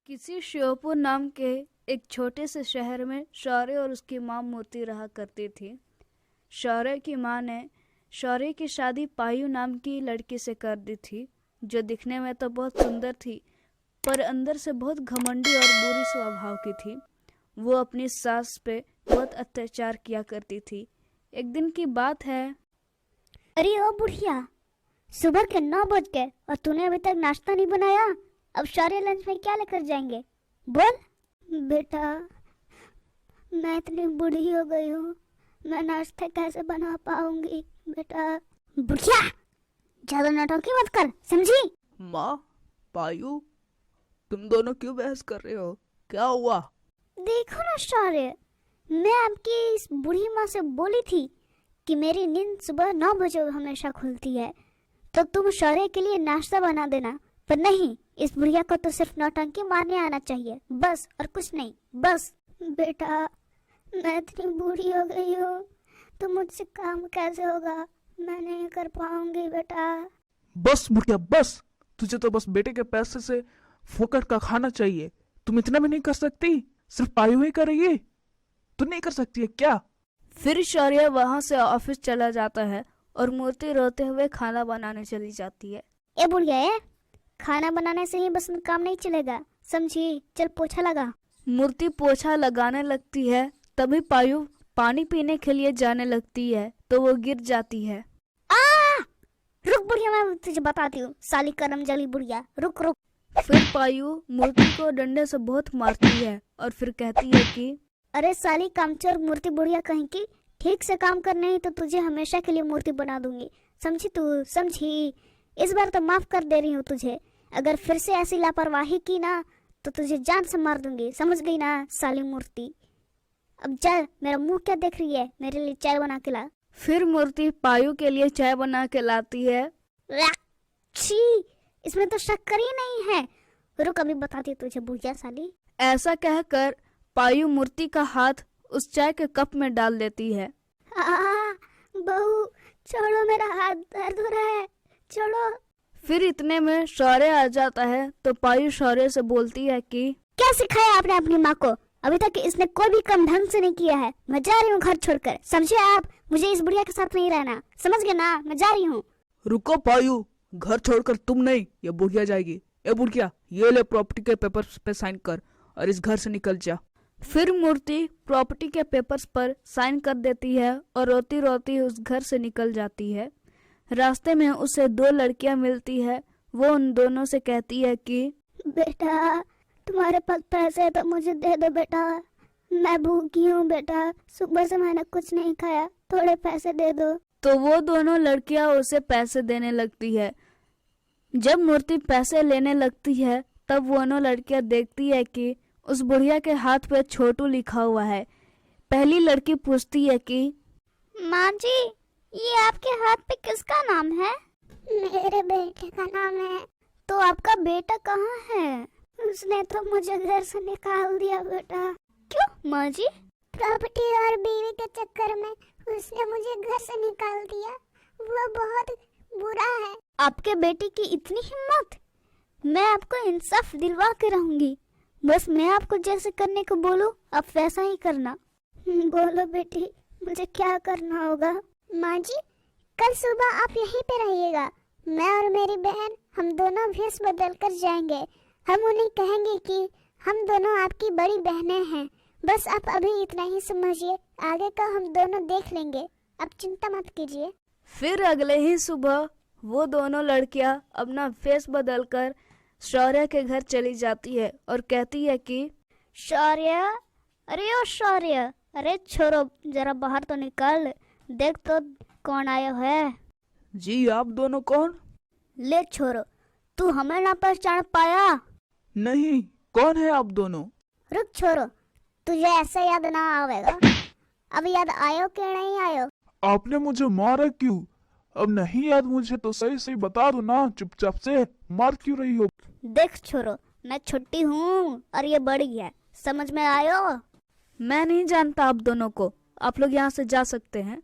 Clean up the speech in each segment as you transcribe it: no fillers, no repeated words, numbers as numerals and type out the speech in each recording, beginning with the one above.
किसी श्योपुर नाम के एक छोटे से शहर में शौर्य और उसकी माँ मूर्ति रहा करती थी। शौर्य की माँ ने शौर्य की शादी पायु नाम की लड़की से कर दी थी, जो दिखने में तो बहुत सुंदर थी, पर अंदर से बहुत घमंडी और बुरी स्वभाव की थी। वो अपनी सास पे बहुत अत्याचार किया करती थी। एक दिन की बात है। अरे ओ बुढ़िया, सुबह के 9 बज गए और तूने अभी तक नाश्ता नहीं बनाया। अब शौर्य लंच में क्या लेकर जाएंगे? बोल। बेटा, मैं इतनी बूढ़ी हो गई हूँ, मैं नाश्ता कैसे बना पाऊंगी? बेटा। बुढ़िया, ज्यादा नौटंकी मत कर, समझी? माँ, पायु, तुम दोनों क्यों बहस कर रहे हो? क्या हुआ? देखो ना शौर्य, मैं आपकी इस बूढ़ी माँ से बोली थी कि मेरी नींद सुबह 9 बजे हमेशा खुलती है, तो तुम शौर्य के लिए नाश्ता बना देना। पर नहीं, इस बुढ़िया को तो सिर्फ नौटंकी मारने आना चाहिए, बस, और कुछ नहीं, बस। बेटा, मैं इतनी बूढ़ी हो गई हूँ, तो मुझसे काम कैसे होगा? मैं नहीं कर पाऊंगी बेटा। बस बुढ़िया बस, तुझे तो बस बेटे के पैसे से फोकट का खाना चाहिए। तुम इतना भी नहीं कर सकती? सिर्फ पायु ही करेगी, तू नहीं कर सकती है क्या? फिर शौर्य वहां से ऑफिस चला जाता है और मूर्ति रोते हुए खाना बनाने चली जाती है। ए बुढ़िया, खाना बनाने से ही बस काम नहीं चलेगा, समझी? चल पोछा लगा। मूर्ति पोछा लगाने लगती है, तभी पायु पानी पीने के लिए जाने लगती है तो वो गिर जाती है। रुक बुढ़िया, मैं तुझे बताती हूँ, साली करम जली बुढ़िया, रुक रुक। फिर पायु मूर्ति को डंडे से बहुत मारती है और फिर कहती है कि अरे साली कामचोर मूर्ति बुढ़िया कहीं की, ठीक से काम कर नहीं तो तुझे हमेशा के लिए मूर्ति बना दूंगी, समझी तू? समझी? इस बार तो माफ कर दे रही हूँ तुझे, अगर फिर से ऐसी लापरवाही की ना तो तुझे जान से मार दूंगी, समझ गई ना साली मूर्ति? अब चल, मेरा मुंह क्या देख रही है, मेरे लिए चाय बना के ला। फिर मूर्ति पायु के लिए चाय बना के लाती है। छी, इसमें तो शक्कर ही नहीं है। रुक, अभी बताती हूँ तुझे बुढ़िया साली। ऐसा कहकर पायु मूर्ति का हाथ उस चाय के कप में डाल देती है। बहू छोड़ो, मेरा हाथ दर्द हो रहा है, छोड़ो। फिर इतने में शौर्य आ जाता है तो पायु शौर्य से बोलती है कि क्या सिखाया आपने अपनी माँ को? अभी तक इसने कोई भी काम ढंग से नहीं किया है। मैं जा रही हूँ घर छोड़कर, समझे आप? मुझे इस बुढ़िया के साथ नहीं रहना, समझ गए ना? मैं जा रही हूँ। रुको पायु, घर छोड़कर तुम नहीं, ये बुढ़िया जाएगी। ए बुढ़िया, ये ले प्रॉपर्टी के पेपर्स पे साइन कर और इस घर से निकल जा। फिर मूर्ति प्रॉपर्टी के पेपर्स पर साइन कर देती है और रोती रोती उस घर से निकल जाती है। रास्ते में उसे 2 लड़कियां मिलती है। वो उन दोनों से कहती है कि बेटा, तुम्हारे पास पैसे है तो मुझे दे दो बेटा, मैं भूखी हूँ बेटा, सुबह से मैंने कुछ नहीं खाया, थोड़े पैसे दे दो। तो वो दोनों लड़कियां उसे पैसे देने लगती है। जब मूर्ति पैसे लेने लगती है तब वो दोनों लड़कियां देखती है कि उस बुढ़िया के हाथ पे छोटू लिखा हुआ है। पहली लड़की पूछती है कि माँ जी, ये आपके हाथ पे किसका नाम है? मेरे बेटे का नाम है। तो आपका बेटा कहाँ है? उसने तो मुझे घर से निकाल दिया बेटा। क्यों माँ जी? प्रॉपर्टी और बीवी के चक्कर में उसने मुझे घर से निकाल दिया, वो बहुत बुरा है। आपके बेटे की इतनी हिम्मत? मैं आपको इंसाफ दिलवा के रहूंगी, बस मैं आपको जैसे करने को बोलूं आप वैसा ही करना। बोलो बेटी, मुझे क्या करना होगा? माँ जी, कल सुबह आप यहीं पे रहिएगा, मैं और मेरी बहन हम दोनों भेष बदल कर जाएंगे। हम उन्हें कहेंगे कि हम दोनों आपकी बड़ी बहनें हैं। बस आप अभी इतना ही समझिए, आगे का हम दोनों देख लेंगे, आप चिंता मत कीजिए। फिर अगले ही सुबह वो दोनों लड़कियां अपना फेस बदलकर शौर्य के घर चली जाती है और कहती है कि शौर्य, अरे ओ शौर्य, अरे छोरो, जरा बाहर तो निकल, देख तो कौन आया है। जी, आप दोनों कौन? ले छोरो, तू हमें ना पहचान पाया? नहीं, कौन है आप दोनों? रुक छोरो, तुझे ऐसा याद ना आवेगा। अब याद आयो कि नहीं आयो? आपने मुझे मारा क्यों? अब नहीं याद मुझे तो सही सही बता दो ना, चुपचाप से मार क्यों रही हो? देख छोरो, मैं छोटी हूँ और ये बड़ी है, समझ में आयो? मैं नहीं जानता आप दोनों को, आप लोग यहाँ से जा सकते हैं।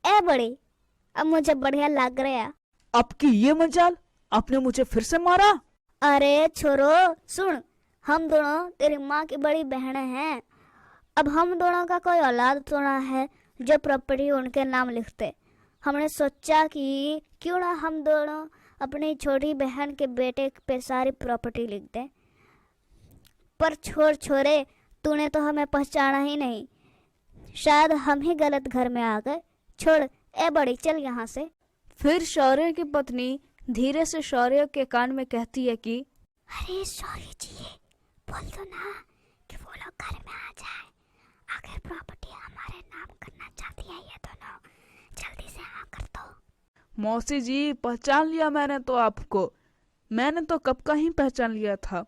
ए बड़ी, अब मुझे बढ़िया लग रहा है। आपकी ये मजाल, आपने मुझे फिर से मारा? अरे छोरो सुन, हम दोनों तेरी माँ की बड़ी बहनें हैं। अब हम दोनों का कोई औलाद तो ना है जो प्रॉपर्टी उनके नाम लिखते। हमने सोचा कि क्यों ना हम दोनों अपनी छोटी बहन के बेटे पे सारी प्रॉपर्टी लिख दें। पर छोड़ छोरे, तूने तो हमें पहचाना ही नहीं। शायद हम ही गलत घर में आ गए। छोड़, ए बड़ी चल यहाँ से। फिर शौर्य की पत्नी धीरे से शौर्य के कान में कहती है कि अरे शौर्य जी, बोल दो ना कि वो लोग घर में आ जाए। आखिर प्रॉपर्टी हमारे नाम करना चाहती है ये दोनों, जल्दी से हाँ कर दो। मौसी जी, पहचान लिया मैंने तो आपको। मैंने तो कब का ही पहचान लिया था।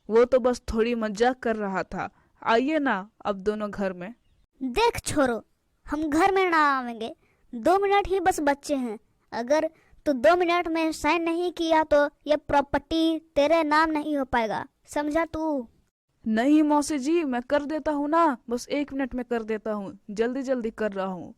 वो तो बस थोड़ी मजाक कर रहा था। आइए ना अब दोनों घर में। देख छोरो, हम घर में ना आवेंगे। 2 मिनट ही बस बच्चे हैं। अगर तू 2 मिनट में साइन नहीं किया तो ये प्रॉपर्टी तेरे नाम नहीं हो पाएगा, समझा तू? नहीं मौसी जी, मैं कर देता हूँ ना, बस 1 मिनट में कर देता हूँ, जल्दी जल्दी कर रहा हूँ।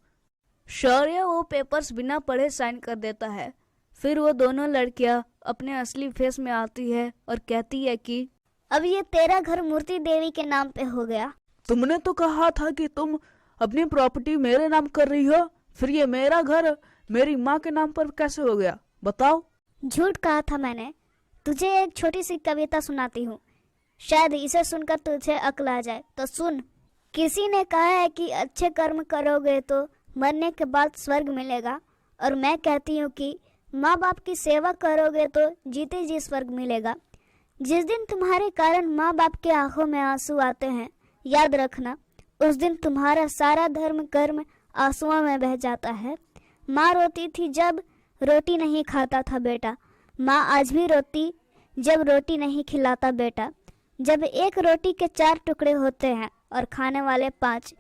शौर्य वो पेपर्स बिना पढ़े साइन कर देता है। फिर वो दोनों लड़कियां अपने असली फेस में आती है और कहती है कि अब ये तेरा घर मूर्ति देवी के नाम पे हो गया। तुमने तो कहा था कि तुम अपनी प्रॉपर्टी मेरे नाम कर रही हो, फिर ये मेरा घर मेरी माँ के नाम पर कैसे हो गया, बताओ? झूठ कहा था मैंने। तुझे एक छोटी सी कविता सुनाती हूँ, शायद इसे सुनकर तुझे अक्ल आ जाए। तो सुन। किसी ने कहा है कि अच्छे कर्म करोगे तो मरने के बाद स्वर्ग मिलेगा, और मैं कहती हूँ कि माँ बाप की सेवा करोगे तो जीते जी स्वर्ग मिलेगा। जिस दिन तुम्हारे कारण माँ बाप के आंखों में आंसू आते हैं, याद रखना उस दिन तुम्हारा सारा धर्म कर्म आंसुओं में बह जाता है। माँ रोती थी जब रोटी नहीं खाता था बेटा। माँ आज भी रोती जब रोटी नहीं खिलाता बेटा। जब एक रोटी के 4 टुकड़े होते हैं और खाने वाले 5,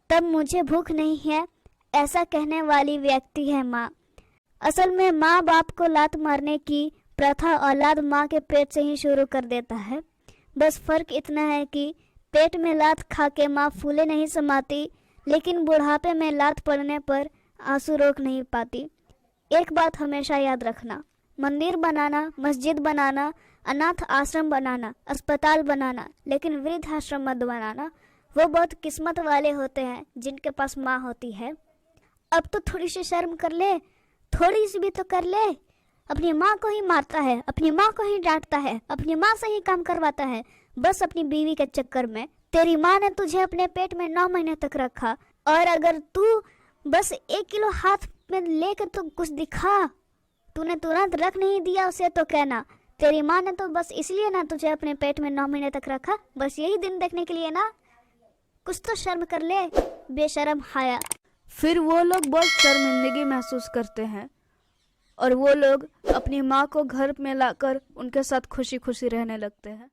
तब मुझे भूख नहीं है ऐसा कहने वाली व्यक्ति है माँ। असल में माँ बाप को लात मारने की प्रथा औलाद माँ के पेट से ही शुरू कर देता है। बस फर्क इतना है कि पेट में लात खा के माँ फूले नहीं समाती, लेकिन बुढ़ापे में लात पड़ने पर आंसू रोक नहीं पाती। एक बात हमेशा याद रखना, मंदिर बनाना, मस्जिद बनाना, अनाथ आश्रम बनाना, अस्पताल बनाना, लेकिन वृद्धाश्रम मत बनाना। वो बहुत किस्मत वाले होते हैं जिनके पास माँ होती है। अब तो थोड़ी सी शर्म कर ले, थोड़ी सी भी तो कर ले। अपनी माँ को ही मारता है, अपनी माँ को ही डांटता है, अपनी माँ से ही काम करवाता है, बस अपनी बीवी के चक्कर में। तेरी माँ ने तुझे अपने पेट में 9 महीने तक रखा, और अगर तू बस 1 किलो हाथ में लेकर तो कुछ दिखा, तूने तुरंत रख नहीं दिया उसे तो कहना तेरी माँ ने तो बस इसलिए ना तुझे अपने पेट में 9 महीने तक रखा, बस यही दिन देखने के लिए ना। कुछ तो शर्म कर ले, बेशर्म हाया। फिर वो लोग बहुत शर्मिंदगी महसूस करते हैं और वो लोग अपनी माँ को घर में लाकर उनके साथ खुशी खुशी रहने लगते हैं।